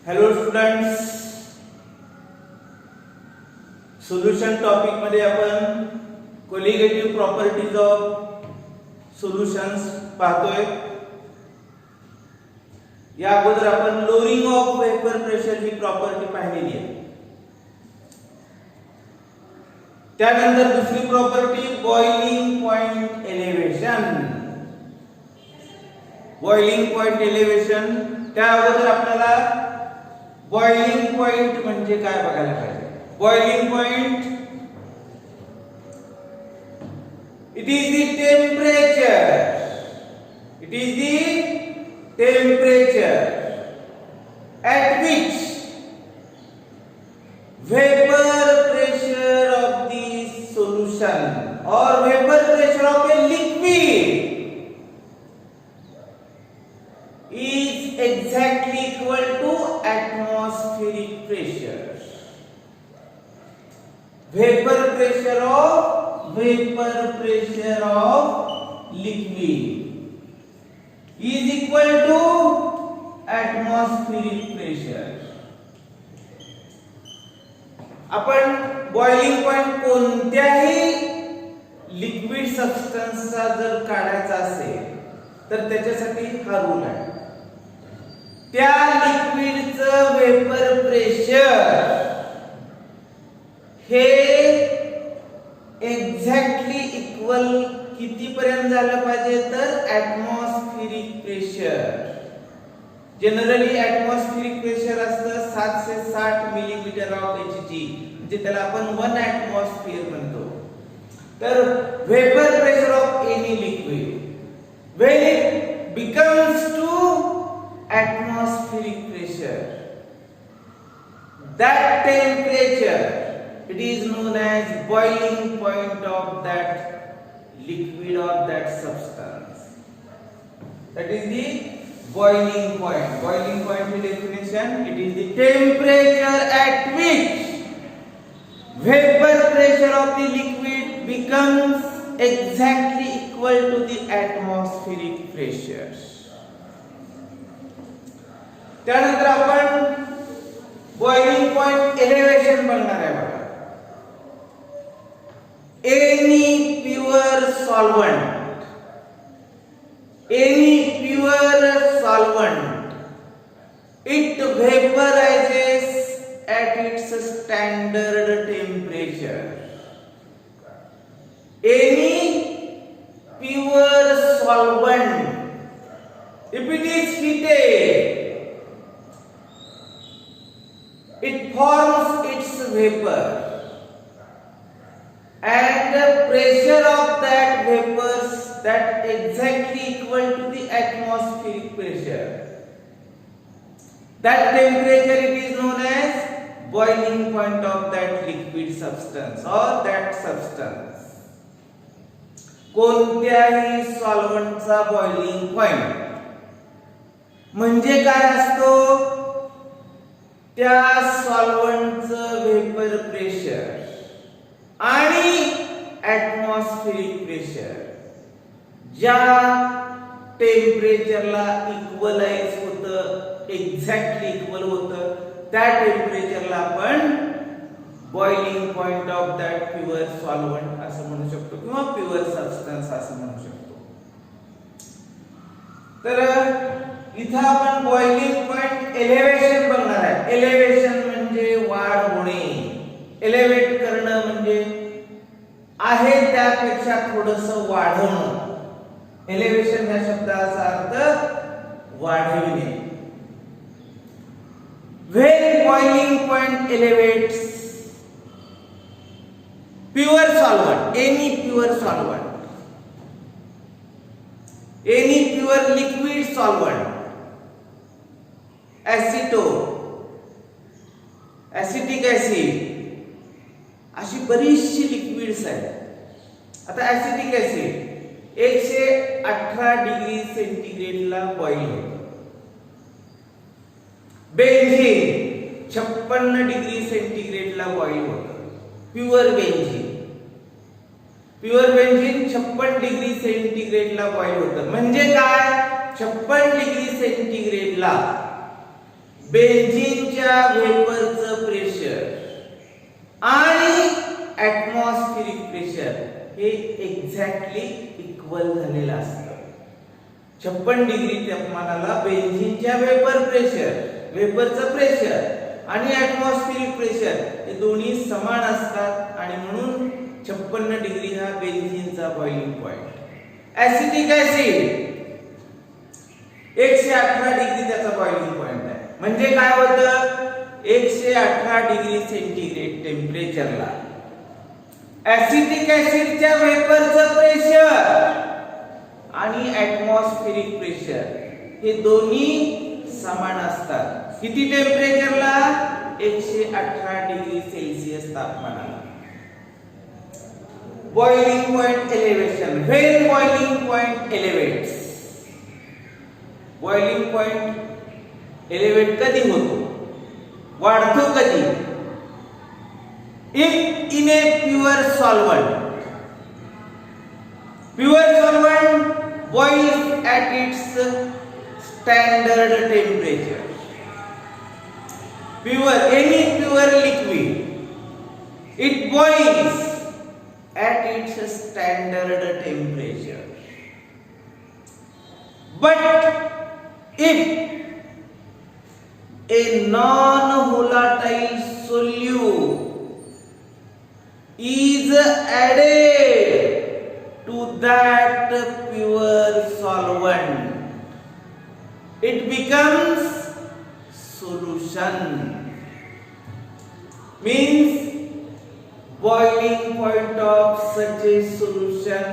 Hello students, solution topic मध्ये आपण colligative properties of solutions पाहतोय. या अगोदर आपण lowering of vapour pressure he property पाहिलेली आहे. त्यानंतर दुसरी property boiling point elevation. Boiling point elevation, त्या अगोदर आपल्याला बॉइलिंग पॉइंट म्हणजे काय बघायला पाहिजे. Boiling point, it is the temperature, it is the temperature at which vapor pressure of the solution or vapor pressure of a liquid is exactly equal to atmospheric pressure. Vapor pressure of liquid is equal to atmospheric pressure. आपण boiling point कोणत्याही liquid सबस्टन्सचा जर काढायचा असेल तर त्याच्यासाठी हा rule आहे. त्या लिक्विडचं वेपर प्रेशर हे एक्झॅक्टली इक्वल किती पर्यंत झालं पाहिजे तर atmospheric pressure. Generally atmospheric pressure असतं 760 मिलीमीटर ऑफ Hg, म्हणजे त्याला आपण 1 ऍटमॉस्फियर म्हणतो. तर vapour pressure of any liquid when it becomes to atmospheric pressure, that temperature it is known as boiling point of that liquid or that substance. That is the boiling point. Boiling point की definition, it is the temperature at which vapor pressure of the liquid becomes exactly equal to the atmospheric pressure. त्यानंतर आपण boiling point elevation बघणार आहे बघा. Any pure solvent, any pure solvent, it vaporizes at its standard temperature. Any pure solvent, if it is heated, it forms its vapor, and the pressure of that vapors that exactly equal to the atmospheric pressure. That temperature it is known as boiling point of that liquid substance or that substance. कोणत्याही सॉल्व्हंटचा boiling point म्हणजे काय असतो, त्या सॉल्व्हंटचं vapour pressure आणि atmospheric pressure ज्या टेम्परेचरला equalise होतं, exactly equal होतं, त्या टेम्परेचरला आपण boiling point of that pure solvent असं म्हणू शकतो किंवा प्युअर सबस्टन्स असं म्हणू शकतो. तर इथं आपण बॉइलिंग पॉइंट एलिव्हेशन बघणार आहे. एलिव्हेशन म्हणजे वाढ होणे, एलिव्हेट करणं म्हणजे आहे त्यापेक्षा थोडंसं वाढवणं. एलिव्हेशन या शब्दाचा अर्थ वाढविणे. When boiling point elevates pure solvent, any pure solvent, any pure liquid solvent, acetone, acetic acid, अशी बरीचशी लिक्विड्स आहेत. आता ऍसिटिक ऍसिड 118 डिग्री सेंटीग्रेडला बॉईल होतं. बेंझिन 56 डिग्री सेंटीग्रेडला बॉईल होतं. Pure benzene, pure benzene 56 degree सेंटीग्रेडला बॉईल होतं. म्हणजे काय, 56 डिग्री सेंटीग्रेडला बेन्झीनच्या व्हेपरचं प्रेशर आणि ॲटमॉस्फेरिक प्रेशर हे एक्झॅक्टली इक्वल झालेलं असतं. 56 डिग्री तापमानाला बेन्झीनच्या वेपरचं प्रेशर आणि ॲटमॉस्फेरिक प्रेशर हे दोन्ही समान असतात आणि म्हणून 56 डिग्री हा बेन्झीनचा boiling point. Acetic acid 118 degree त्याचा बॉइलिंग पॉइंट आहे. म्हणजे काय होतं, 118 डिग्री सेंटीग्रेड टेम्परेचरला ऍसिटिक ऍसिडच्या वेपरचं प्रेशर आणि ॲटमॉस्फेरिक प्रेशर हे दोन्ही समान असतात. किती टेम्परेचरला? 118 डिग्री सेल्सिअस तापमानाला. Boiling point elevation. When boiling point elevates, boiling point elevate कधी होतो, वाढतो कधी? If in a pure solvent, pure solvent boils at its standard temperature. Any pure liquid, it boils at its standard temperature. But if a non-volatile solute is added to that pure solvent, it becomes solution. Means boiling point of such a solution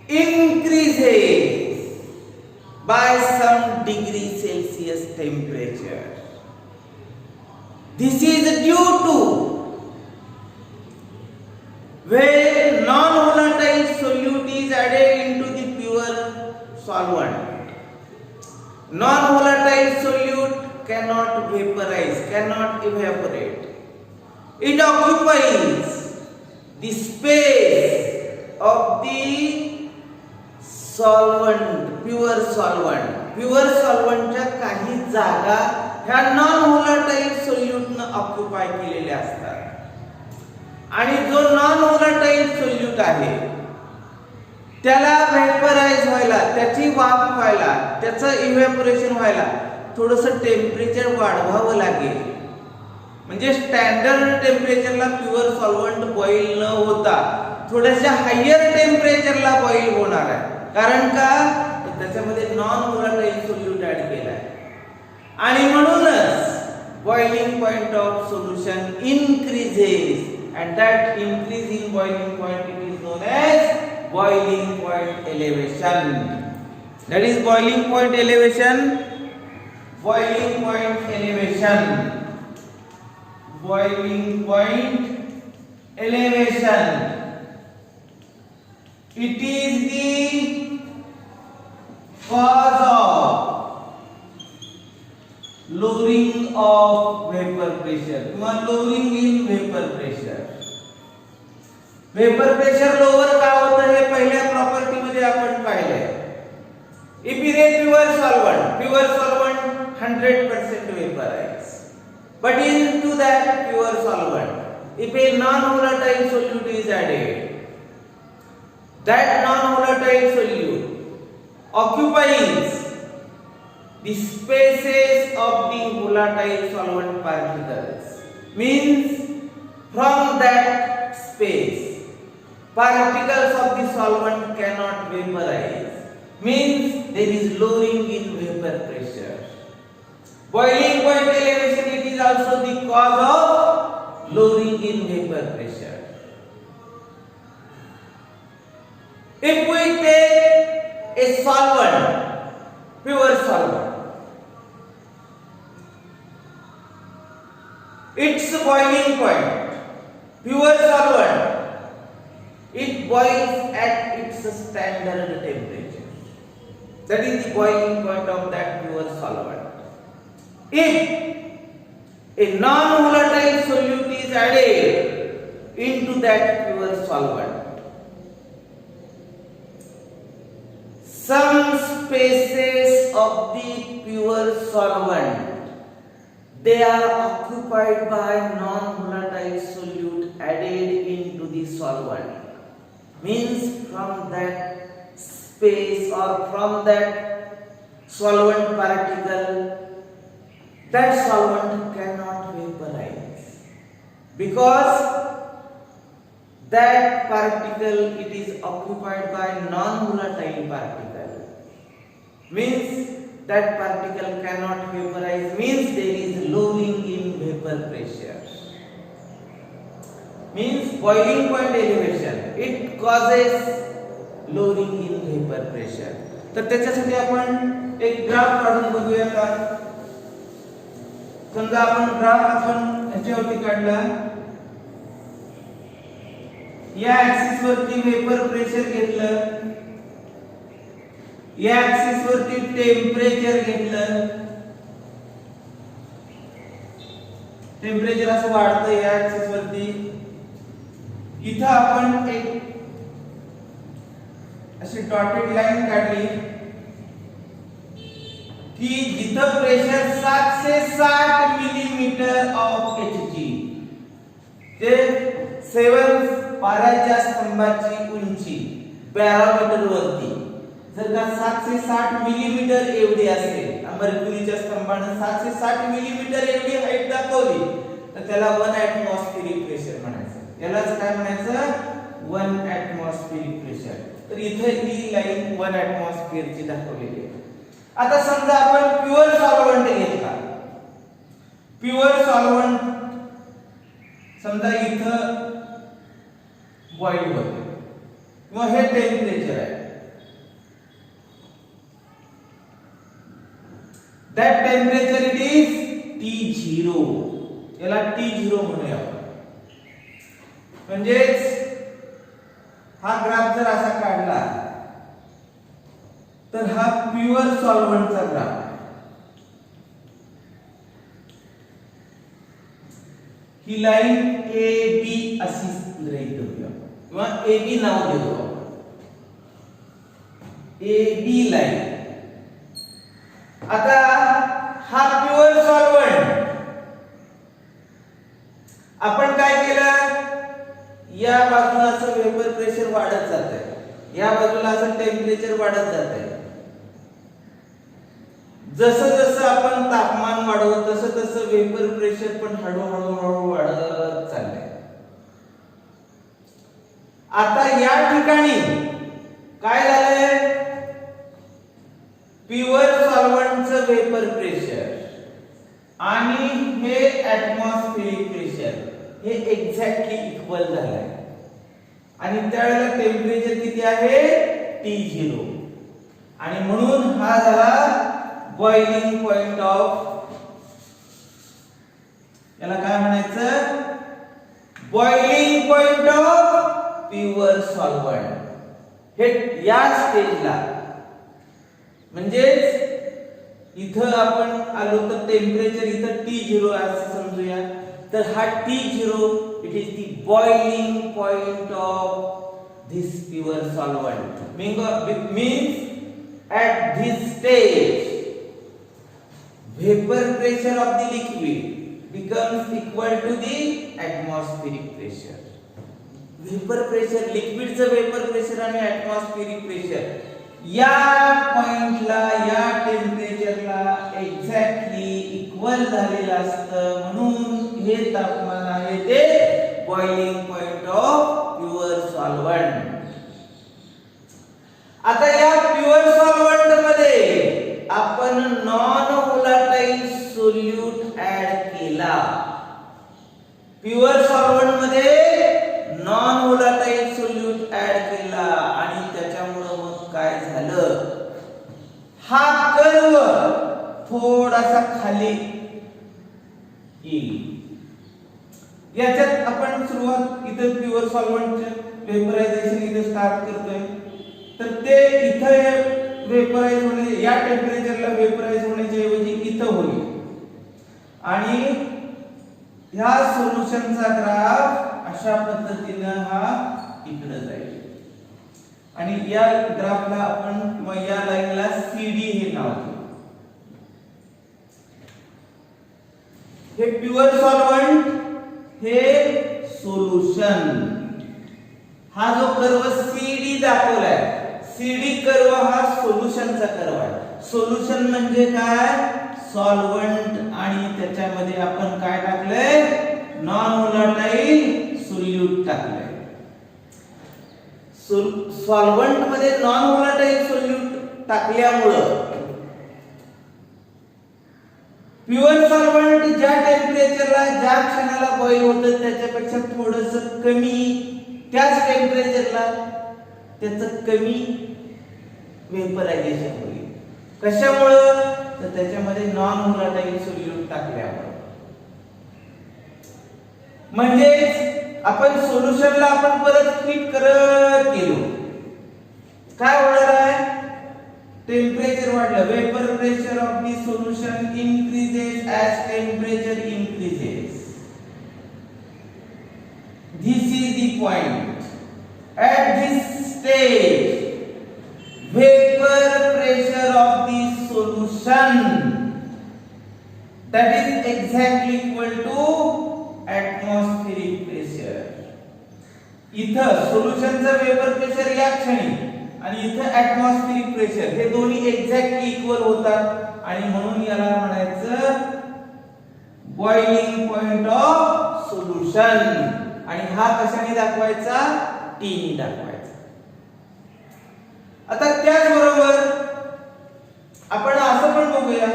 increases by some degree Celsius temperature. This is due to when non-volatile solute is added into the pure solvent. Non-volatile solute cannot vaporize, cannot evaporate. It occupies the space of the solvent, pure solvent. Pure solventच्या काही जागा ह्या non-volatile solute न occupy केलेल्या असतात. आणि जो non volatile solute आहे त्याला व्हेपराइज व्हायला, त्याची वाफ व्हायला, त्याचं इव्हॅपोरेशन व्हायला थोडंसं टेम्परेचर वाढवावं लागेल. म्हणजे स्टँडर्ड टेम्परेचरला प्युअर सॉल्व्हंट बॉईल न होता थोड्याशा हायर टेम्परेचरला बॉईल होणार आहे. कारण का, त्याच्यामध्ये नॉन व्होलाटाईल सोल्यूट ऍड केलाय आणि म्हणूनच boiling point of solution increases. And that increase in boiling point, it is known as boiling point elevation. That is boiling point elevation. Boiling point elevation. Boiling point elevation. It is the cause of lowering of vapor pressure किंवा lowering in vapor pressure. Vapor pressure lower का होतं हे पहिल्या property मध्ये आपण पाहिलंय. If in a pure solvent 100% vaporize, but into that pure solvent if a non-volatile solute is added, that non-volatile solute occupies the spaces of the volatile solvent particles. Means from that space particles of the solvent cannot vaporize. Means there is lowering in vapor pressure. Boiling point elevation, it is also the cause of lowering in vapor pressure. If we take a solvent, pure solvent, its boiling point, pure solvent, it boils at its standard temperature. That is the boiling point of that pure solvent. If a non-volatile solute is added into that pure solvent, some spaces of the pure solvent, they are occupied by non-volatile solute added into the solvent. Means from that space or from that solvent particle, that solvent cannot vaporize because that particle it is occupied by non-volatile particle. Means that particle cannot vaporize, means there is lowering in vapor pressure. Means boiling point elevation, it causes lowering in vapor pressure. तर त्याच्यासाठी आपण एक graph काढून बघूया का. समजा आपण graph आपण ह्याच्यावरती काढला, या ऍक्सिस वरती वेपर प्रेशर घेतलं, या ऍक्सिस वरती टेम्परेचर घेतलं, टेम्परेचर असं वाढतं या ऍक्सिस वरती. इथं आपण एक अशी डॉटेड लाईन काढली की जिथं प्रेशर 760 मिलीमीटर ऑफ Hg, ते 7 पाऱ्याच्या स्तंभाची उंची पॅरामीटर वरती जर का 760 मिलीमीटर एवढी असेल, मर्क्युरीच्या स्तंभाने 760 मिलीमीटर एवढी हाईट दाखवली, तर त्याला 1 ऍटमॉस्फेरिक प्रेशर म्हणायचं. यालाच काय म्हणायचं, 1 ऍटमॉस्फेरिक प्रेशर. तर इथे ही लाईन 1 ऍटमॉस्फियर ची दाखवलेली आहे. आता समजा आपण प्युअर सॉल्व्हंट घेतला, प्युअर सॉल्व्हंट समजा इथं बॉईल होते किंवा हे टेम्परेचर आहे, that temperature it is T0, याला T0 म्हणूया आपण. म्हणजेच हा ग्राफ जर असा काढला तर हा प्युअर सॉल्व्हंटचा ग्राफ आहे. ही लाईन AB अशी गृहीत धरूया किंवा AB नाव देतो आपण, AB लाईन. आता हा प्युअर सॉल्व्हंट आपण काय केलं, या बाजूला असं वेपर प्रेशर वाढत जात आहे, या बाजूला असं टेम्परेचर वाढत जात आहे. जसं जसं आपण तापमान वाढवू तसं तसं वेपर प्रेशर पण हळूहळू वाढत चाललंय. आता या ठिकाणी काय झालंय, प्युअर सॉल्व्हंटचं वेपर प्रेशर आणि हे ऍटमॉस्फेरिक प्रेशर हे एक्झॅक्टली इक्वल झालंय आणि त्यावेळेला टेम्परेचर किती आहे, T0. आणि म्हणून हा झाला बॉइलिंग पॉइंट ऑफ, याला काय म्हणायचं, boiling point of pure solvent. हे या स्टेजला, म्हणजेच इथं आपण आलो तर टेम्परेचर इथं T0 असं समजूया. तर हा T0 it is the boiling point of this pure solvent. Means at this stage vapor pressure of the liquid becomes equal to the atmospheric pressure. Vapor pressure, liquid चं vapor pressure आणि atmospheric pressure या पॉइंटला, या टेम्परेचरला exactly equal झालेलं असतं, म्हणून हे तापमान आहे ते boiling point of pure solvent. आता या प्युअर सॉल्व्हंट मध्ये आपण नॉन व्होलाटाईल सोल्यूट ऍड केला. प्युअर सॉल्व्हंट मध्ये नॉन व्होलाटाईल सोल्यूट ऍड केला आणि त्याच्यामुळे मग काय झालं, हा कर्व थोडासा खाली येईल. याच्यात आपण सुरुवात इथे प्युअर सॉल्व्हंटचे वेपरायझेशन इथे स्टार्ट करतोय, तर ते इथे वेपराइज होणे, या टेम्परेचरला वेपराइज होण्याच्या ऐवजी इथं होईल आणि ह्या सोल्युशनचा ग्राफ अशा पद्धतीने हा इकडे जाईल आणि या ग्राफला आपण किंवा या प्युअर सॉल्व्हंट, हे सोल्युशन. हा जो कर्व CD दाखवलाय, CD कर्व हा सोल्युशनचा कर्व आहे. सोल्युशन म्हणजे काय? सॉल्व्हंट, आणि त्याच्यामध्ये आपण काय टाकलंय? नॉन व्होलाटाईल सोल्यूट टाकलंय. सॉल्व्हंट मध्ये non volatile solute टाकल्यामुळं pure solvent ज्या टेम्परेचरला, ज्या क्षणाला बॉईल होतं त्याच्यापेक्षा थोडंसं कमी, त्याच टेम्परेचरला त्याचं कमी वेपरायझेशन होईल. कशामुळं? तर त्याच्यामध्ये नॉन व्होलाटाईल सोल्यूट टाकल्यामुळे. म्हणजे आपण सोल्युशनला आपण परत हीट करत गेलो, काय होणार आहे? टेम्परेचर वाढलं. Vapour pressure of the solution increases as temperature increases. This is the point. At this stage, vapor pressure of the solution, that is exactly equal to atmospheric pressure. इथं सोल्युशनचं वेपर प्रेशर या क्षणी आणि इथं atmospheric pressure हे दोन्ही exactly equal होतात, आणि म्हणून याला म्हणायचं बॉइलिंग पॉइंट ऑफ सोल्युशन. आणि हा कशाने दाखवायचा? T ने दाखवायचा. आता त्याचबरोबर आपण असं पण बघूया,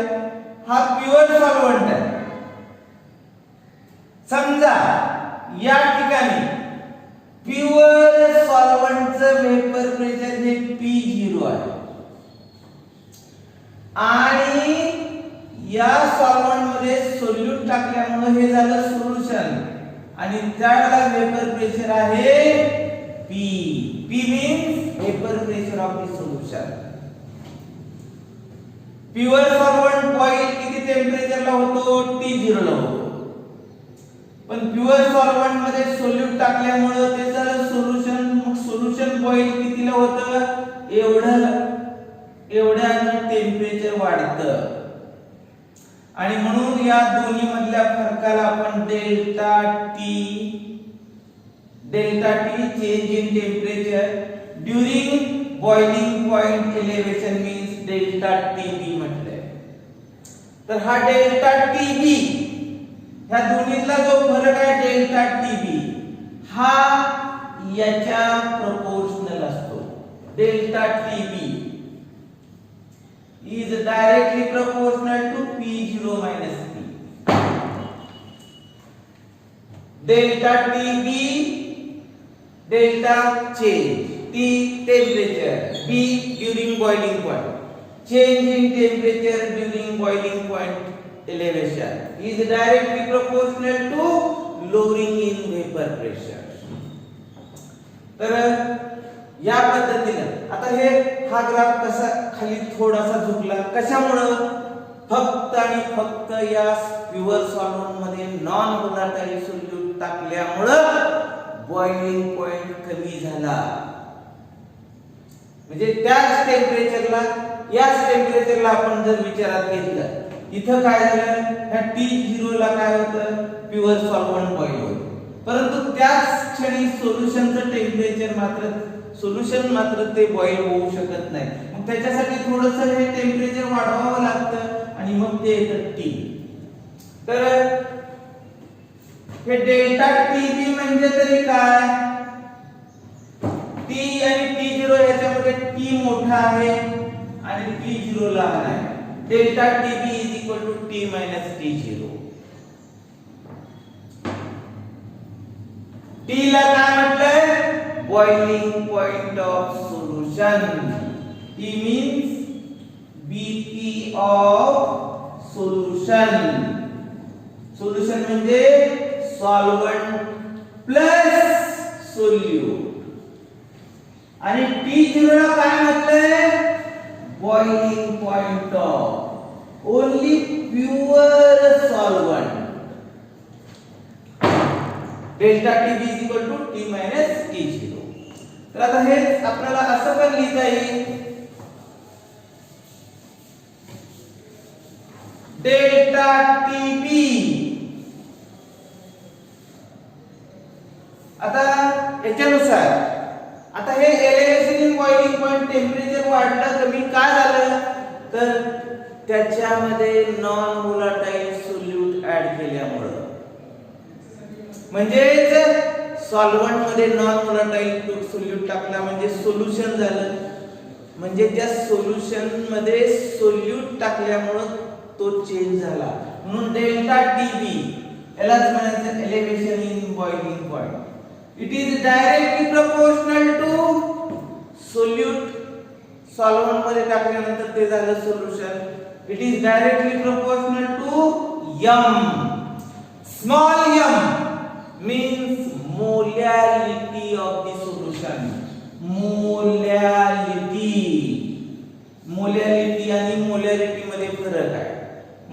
हा प्युअर सॉल्व्हंट आहे. समजा या ठिकाणी प्युअर सॉल्व्हंटचं वेपर प्रेशर हे P0 आहे, आणि या सॉल्व्हंट मध्ये सोल्यूट टाकल्यामुळे हे झालं सोल्युशन, आणि त्याला वेपर प्रेशर आहे P. P means vapour pressure of the solution. Pure solvent boil किती टेम्परेचरला होतो? T0 ला होतो. पण प्युअर सॉल्व्हंट मध्ये सोल्यूट टाकल्यामुळे ते झालं सोल्युशन. मग सोल्युशन बॉईल कितीला होतं? एवढ्यानं टेम्परेचर वाढतं, आणि म्हणून या दोन्ही मधल्या फरकाला आपण delta T change in temperature during boiling point elevation means delta TB म्हटलंय. तर हा डेल्टा टीबी, ह्या दोन्हीतला जो फरक आहे डेल्टा टीबी, हा याच्या प्रोपोर्शनल असतो. Delta TB is directly proportional to P0 minus P. Delta TB, delta change, T temperature, B during boiling point, change in temperature during boiling point elevation is directly proportional to lowering in vapor pressure. तर या पद्धतीने आता हा graph कसा खाली थोडासा झुकला, कशामुळे? फक्त आणि फक्त या प्युअर सॉल्व्हंट मध्ये नॉन व्होलाटाईल सोल्यूट टाकल्यामुळे बॉइलिंग पॉइंट कमी झाला. म्हणजे त्याच टेम्परेचरला, याच टेम्परेचरला आपण जर विचारात घेतलं, इथं काय झालं? ह्या T0 ला काय होतं? प्युअर सॉल्व्हंट बॉईल होतं. परंतु त्याच क्षणी सोल्युशनचं टेम्परेचर मात्र ते बॉईल होऊ शकत नाही. मग त्याच्यासाठी थोडंसं हे टेम्परेचर वाढवावं लागतं, आणि मग ते येतं T. तर हे डेल्टा टीबी म्हणजे तरी काय? T आणि T0 याच्यामध्ये T मोठा आहे आणि T0 लहान आहे. Delta TB is equal to T minus T0. T ला काय म्हटलंय? Boiling point of solution. T means BP of solution. Solution म्हणजे सॉल्व्हंट प्लस सोल्यूट. आणि T0 ला काय म्हटलंय? Boiling point of only pure solvent. डेल्टा TB is equal to T minus T0. तर आता हे आपल्याला असं पण लिहिता येईल, डेल्टा TB अनुसार आता हे elevation in boiling point temperature वाढलं कमी काय झालं तर त्याच्यामध्ये नॉन व्होलाटाईल सोल्यूट ऍड केल्यामुळे म्हणजेच सॉल्व्हंट मध्ये नॉन व्होलाटाईल सोल्यूट टाकला म्हणजे सोल्युशन झालं म्हणजे त्या सोल्युशन मध्ये सोल्यूट टाकल्यामुळे तो चेंज झाला म्हणून डेल्टा टीबी यालाच म्हणायचं elevation in boiling point it is directly proportional to solute solvent मध्ये टाकल्यानंतर ते झालं solution it is directly proportional to m small m means molality of the solution molality आणि molarity मध्ये फरक आहे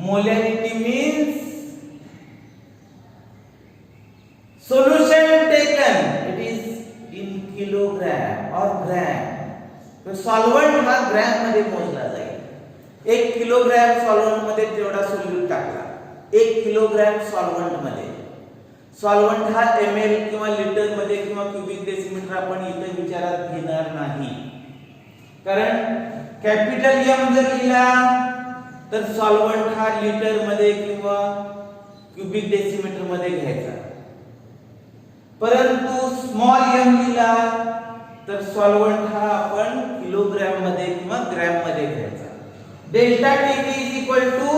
molality means solution taken it is in kilogram or gram तो solvent हा ग्रॅम मध्ये मोजला जाईल 1 किलोग्रॅम सॉल्व्हंट मध्ये तेवढा सोल्यूट टाकला 1 किलोग्रॅम सॉल्व्हंट मध्ये सॉल्व्हंट हा ml किंवा लिटर मध्ये किंवा क्यूबिक डेसिमीटर आपण इथे विचारात घेणार नाही कारण कॅपिटल M जर लिहिला तर सॉल्व्हंट हा लिटर मध्ये किंवा क्यूबिक डेसिमीटर मध्ये घ्यायचा परंतु स्मॉल m लिहिला तर सॉल्व्हंट हा आपण किलोग्रॅम मध्ये किंवा ग्रॅम मध्ये घ्यायचा delta TB is equal to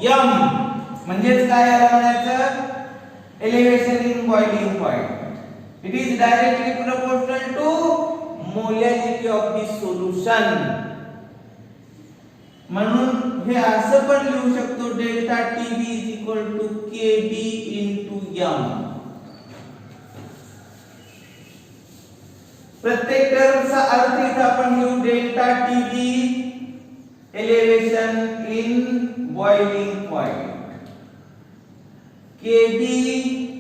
m म्हणजे काय याला म्हणायचं elevation in boiling point it is directly proportional to molality of the solution म्हणून हे असं पण लिहू शकतो delta TB is equal to KB into m प्रत्येक टर्मचा अर्थ इथे आपण लिहू delta TB elevation in boiling point Kb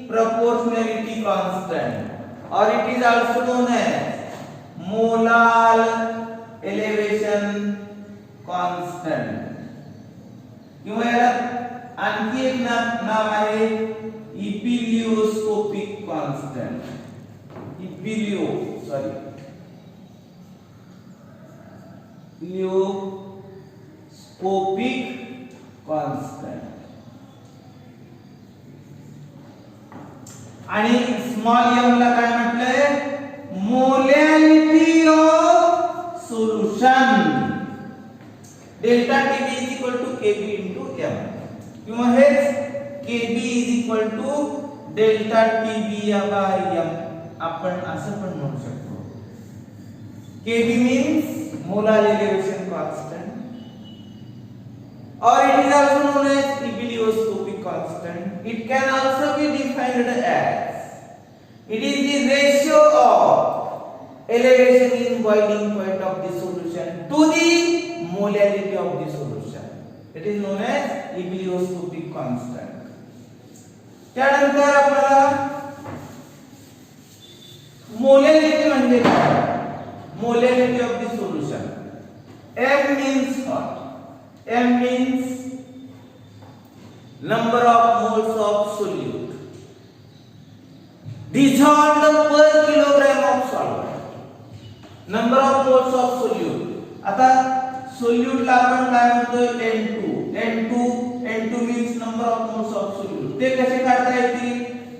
proportionality constant or it is also known as molar elevation constant किंवा याला आणखी एक नाव आहे इपिलिओस्कोपिक कॉन्स्टंट इलिओस्कोपिक कॉन्स्टंट आणि स्मॉल m ला काय म्हटलंय molality of solution delta TB is equal to KB into m किंवा हेच KB is equal to delta TB by m आपण असं पण म्हणू शकतो KB means molar elevation constant or it is also known as Ibilioscopic constant it can also be defined as it is the ratio of elevation in boiling point of the solution to the molality of the solution it is known as Ibilioscopic constant त्यानंतर आपल्याला molality म्हणजे काय molality of the solution m means what M means number of moles of solute dissolved per kilogram of solvent number of moles of solute आता solute ला आपण काय म्हणतो N2 means number of moles of solute ते कसे काढता येतील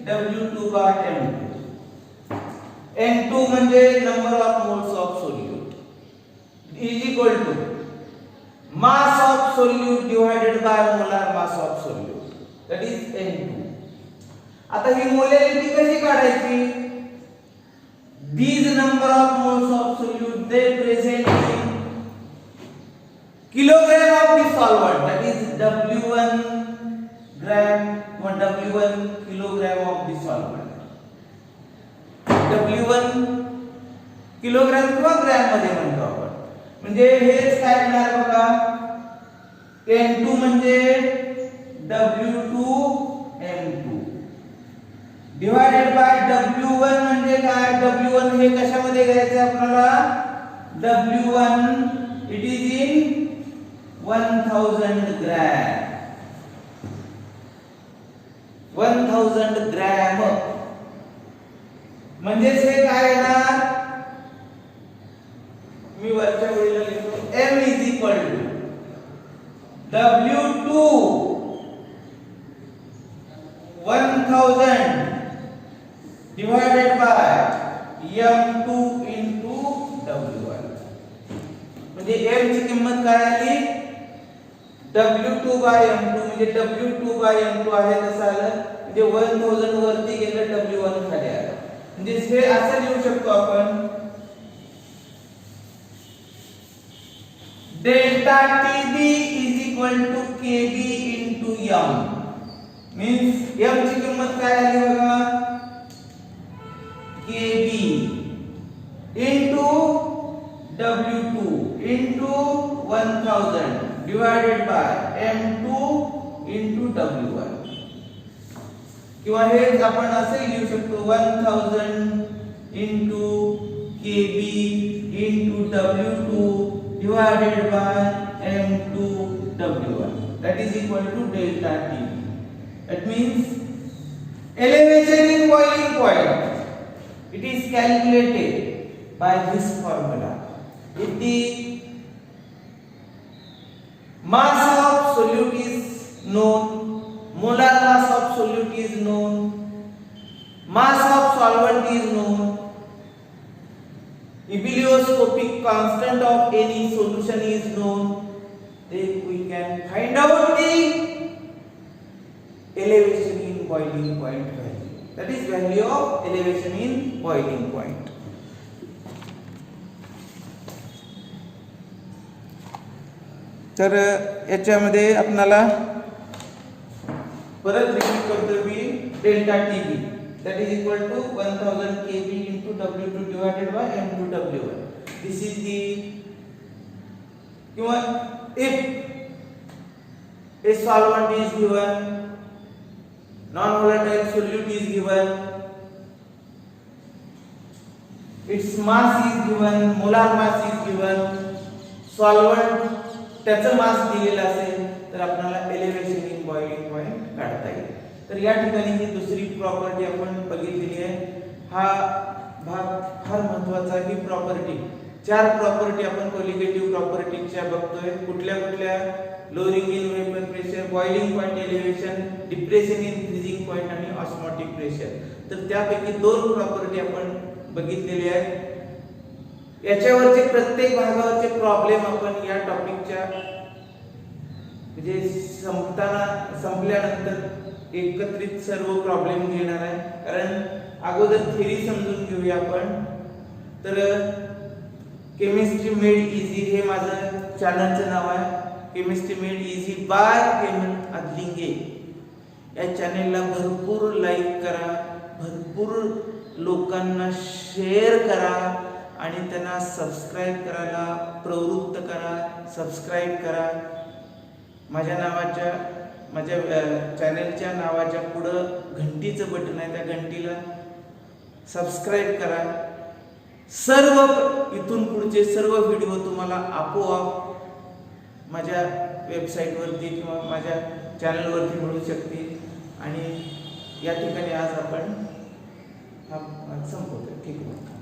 W2 by M2 N2 म्हणजे number of moles of solute is equal to mass of solute divided by molar mass of solute that is N2 आता ही molality कशी काढायची these number of moles of solute they present in kilogram of the solvent that is W1 gram or W1 kilogram of the solvent W1 kilogram किंवा gram मध्ये म्हणतो आपण म्हणजे हेच काय येणार बघा N2 म्हणजे W2 M2 divided by W1 म्हणजे काय W1 हे कशामध्ये घ्यायचे आपल्याला W1 it is in 1000 gram 1000 gram म्हणजे हे काय येणार W2 1000 divided by M2 into W1. म्हणजे M ची किंमत काय आली? W2 by M2 म्हणजे W2 by M2 आहे तसं आलं. म्हणजे 1000 वरती गेलं, W1 खाली आलं. म्हणजे हे असं लिहू शकतो आपण, delta TB is equal to KB into M. Means M ची किंमत काय आली बघा, KB into W2 into 1000 divided by M2 into W1. किंवा हेच आपण असे लिहू शकतो 1000 into KB into W2 divided by M2 W1. That is equal to delta T. That means elevation in boiling point. It is calculated by this formula. If the mass of solute is known, molar mass of solute is known, mass of solvent is known, ebullioscopic constant of any solution is known, then we can find out the elevation in boiling point value. That is value of elevation in boiling point. तर याच्यामध्ये आपल्याला परत repeat करतो मी, delta TB that is equal to 1000 KB into W2 divided by M2 W1. This is the, if a solvent is given, non-volatile solute is given, its mass is given, molar mass is given, solvent त्याचं मास दिलेलं असेल तर आपल्याला elevation in boiling point काढता येईल. तर या ठिकाणी ही दुसरी प्रॉपर्टी आपण बघितलेली आहे. हा भाग फार महत्त्वाचा आहे. ही प्रॉपर्टी, चार प्रॉपर्टी आपण कोलिगेटिव्ह प्रॉपर्टीच्या बघतोय. कुठल्या कुठल्या? Lowering in vapour pressure, boiling point elevation, depression in freezing point आणि ऑस्मोटिक प्रेशर. तर त्यापैकी दोन प्रॉपर्टी आपण बघितलेली आहेत. याच्यावरचे प्रत्येक भागावरचे प्रॉब्लेम आपण या टॉपिकच्या म्हणजे संपल्यानंतर एकत्रित सर्व प्रॉब्लेम घेणार आहे. कारण अगोदर थेरी समजून घेऊया आपण. तर केमिस्ट्री मेड इझी हे माझं चॅनलचं नाव आहे. Chemistry made easy by Hemant Adlinge. या चॅनेलला भरपूर लाईक करा, भरपूर लोकांना शेअर करा आणि त्यांना सबस्क्राइब करायला प्रवृत्त करा. सबस्क्राइब करा. माझ्या चॅनलच्या नावाच्या पुढं घंटीचं बटन आहे, त्या घंटीला सबस्क्राइब करा. सर्व इथून पुढचे सर्व व्हिडिओ तुम्हाला आपोआप माझ्या वेबसाईटवरती किंवा माझ्या चॅनलवरती मिळू शकतील. आणि या ठिकाणी आज आपण संपवतो. ठीक आहे.